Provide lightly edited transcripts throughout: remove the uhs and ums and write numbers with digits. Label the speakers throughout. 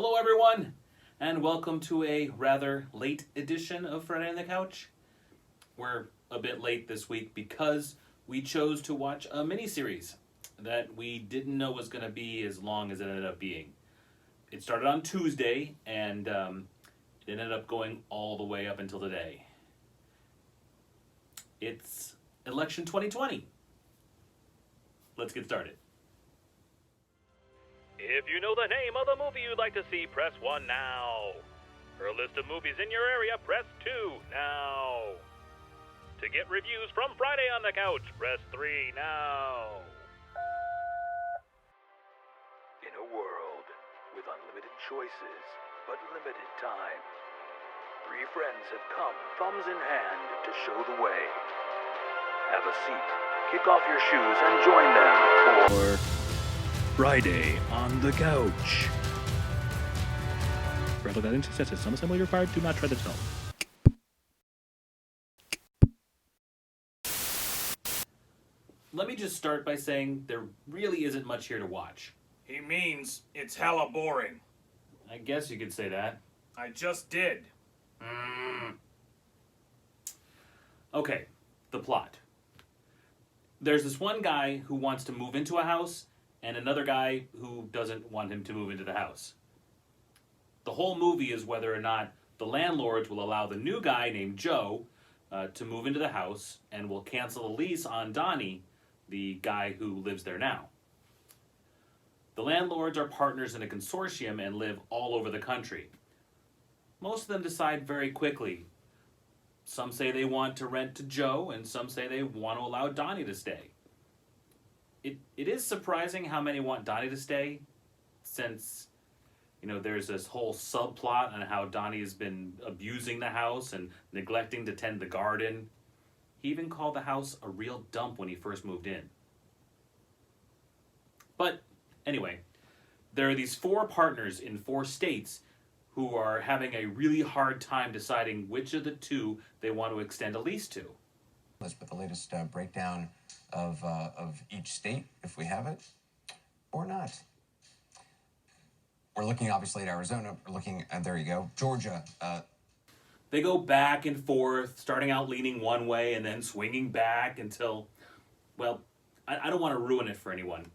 Speaker 1: Hello, everyone, and welcome to a rather late edition of Friday on the Couch. We're a bit late this week because we chose to watch a miniseries that we didn't know was going to be as long as it ended up being. It started on Tuesday, and it ended up going all the way up until today. It's Election 2020. Let's get started.
Speaker 2: If you know the name of the movie you'd like to see, press 1 now. For a list of movies in your area, press 2 now. To get reviews from Friday on the Couch, press 3 now.
Speaker 3: In a world with unlimited choices, but limited time, 3 friends have come thumbs in hand to show the way. Have a seat, kick off your shoes, and join them for Friday on the Couch.
Speaker 2: Rather than successes, some assembly required, do not tread the stone.
Speaker 1: Let me just start by saying there really isn't much here to watch.
Speaker 4: He means it's hella boring.
Speaker 1: I guess you could say that.
Speaker 4: I just did.
Speaker 1: Okay, the plot. There's this one guy who wants to move into a house, and another guy who doesn't want him to move into the house. The whole movie is whether or not the landlords will allow the new guy named Joe to move into the house and will cancel the lease on Donnie, the guy who lives there now. The landlords are partners in a consortium and live all over the country. Most of them decide very quickly. Some say they want to rent to Joe, and some say they want to allow Donnie to stay. It is surprising how many want Donnie to stay, since, there's this whole subplot on how Donnie has been abusing the house and neglecting to tend the garden. He even called the house a real dump when he first moved in. But anyway, there are these 4 partners in 4 states who are having a really hard time deciding which of the 2 they want to extend a lease to.
Speaker 5: With the latest breakdown of each state, if we have it, or not. We're looking obviously at Arizona. We're looking at, there you go, Georgia.
Speaker 1: They go back and forth, starting out leaning one way and then swinging back until, well, I don't want to ruin it for anyone.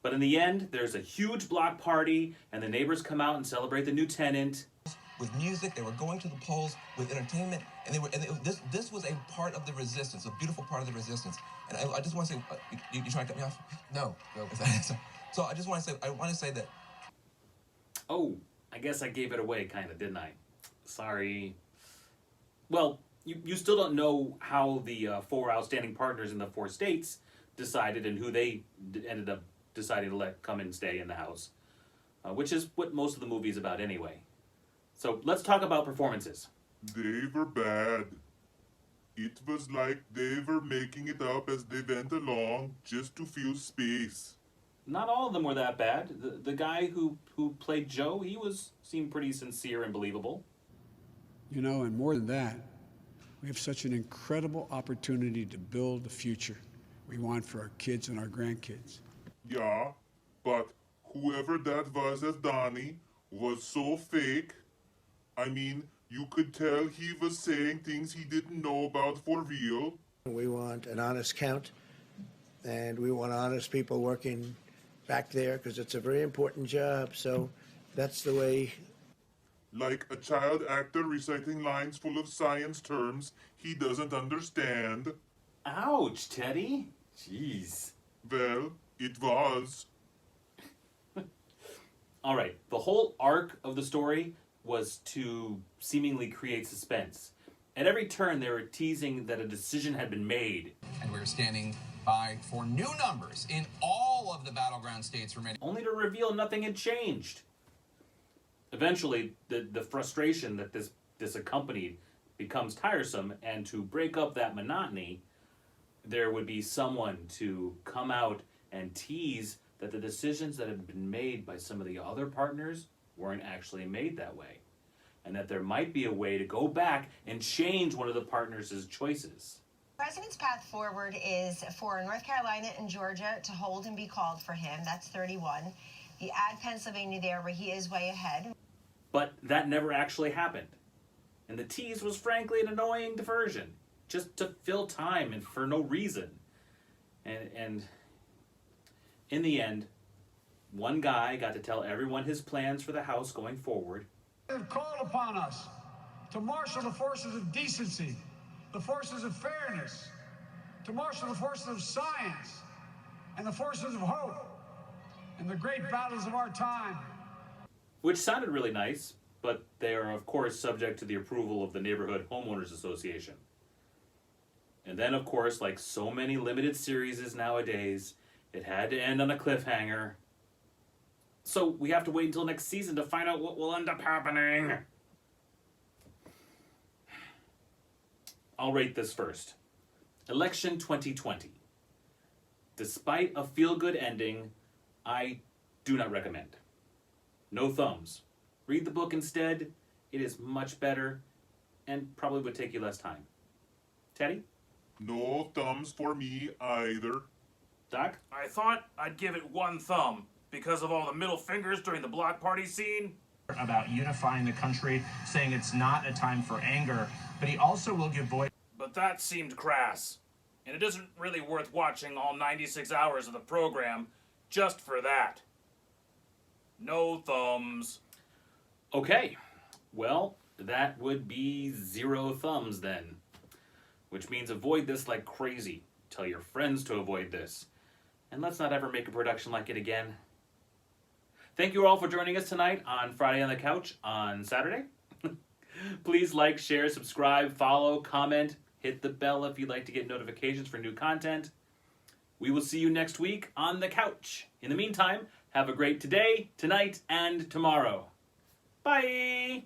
Speaker 1: But in the end, there's a huge block party, and the neighbors come out and celebrate the new tenant.
Speaker 5: With music, they were going to the polls with entertainment, and this was a part of the resistance, a beautiful part of the resistance. And I just want to say, you trying to cut me off? No. So I just want to say that.
Speaker 1: Oh, I guess I gave it away, kind of, didn't I? Sorry. Well, you still don't know how the 4 outstanding partners in the 4 states decided and who they ended up deciding to let come and stay in the house, which is what most of the movie is about anyway. So let's talk about performances.
Speaker 6: They were bad. It was like they were making it up as they went along just to fill space.
Speaker 1: Not all of them were that bad. The guy who played Joe, seemed pretty sincere and believable.
Speaker 7: And more than that, we have such an incredible opportunity to build the future we want for our kids and our grandkids.
Speaker 6: Yeah, but whoever that was as Donnie was so fake. I mean, you could tell he was saying things he didn't know about for real.
Speaker 8: We want an honest count, and we want honest people working back there because it's a very important job, so that's the way.
Speaker 6: Like a child actor reciting lines full of science terms he doesn't understand.
Speaker 1: Ouch, Teddy. Jeez.
Speaker 6: Well, it was.
Speaker 1: All right, the whole arc of the story was to seemingly create suspense. At every turn, they were teasing that a decision had been made.
Speaker 5: And we're standing by for new numbers in all of the battleground states remaining.
Speaker 1: Only to reveal nothing had changed. Eventually, the frustration that this accompanied becomes tiresome, and to break up that monotony, there would be someone to come out and tease that the decisions that had been made by some of the other partners weren't actually made that way, and that there might be a way to go back and change one of the partners' choices.
Speaker 9: President's path forward is for North Carolina and Georgia to hold and be called for him. That's 31. You add Pennsylvania there where he is way ahead.
Speaker 1: But that never actually happened. And the tease was frankly an annoying diversion, just to fill time and for no reason. And in the end, one guy got to tell everyone his plans for the House going forward.
Speaker 10: Have called upon us to marshal the forces of decency, the forces of fairness, to marshal the forces of science, and the forces of hope in the great battles of our time.
Speaker 1: Which sounded really nice, but they are, of course, subject to the approval of the Neighborhood Homeowners Association. And then, of course, like so many limited series nowadays, it had to end on a cliffhanger. So we have to wait until next season to find out what will end up happening. I'll rate this first. Election 2020. Despite a feel-good ending, I do not recommend. No thumbs. Read the book instead. It is much better and probably would take you less time. Teddy?
Speaker 6: No thumbs for me either.
Speaker 1: Doc?
Speaker 4: I thought I'd give it 1 thumb because of all the middle fingers during the block party scene.
Speaker 11: About unifying the country, saying it's not a time for anger, but he also will give voice.
Speaker 4: But that seemed crass. And it isn't really worth watching all 96 hours of the program just for that. No thumbs.
Speaker 1: Okay. Well, that would be 0 thumbs then. Which means avoid this like crazy. Tell your friends to avoid this. And let's not ever make a production like it again. Thank you all for joining us tonight on Friday on the Couch on Saturday. Please like, share, subscribe, follow, comment, hit the bell if you'd like to get notifications for new content. We will see you next week on the couch. In the meantime, have a great today, tonight, and tomorrow. Bye!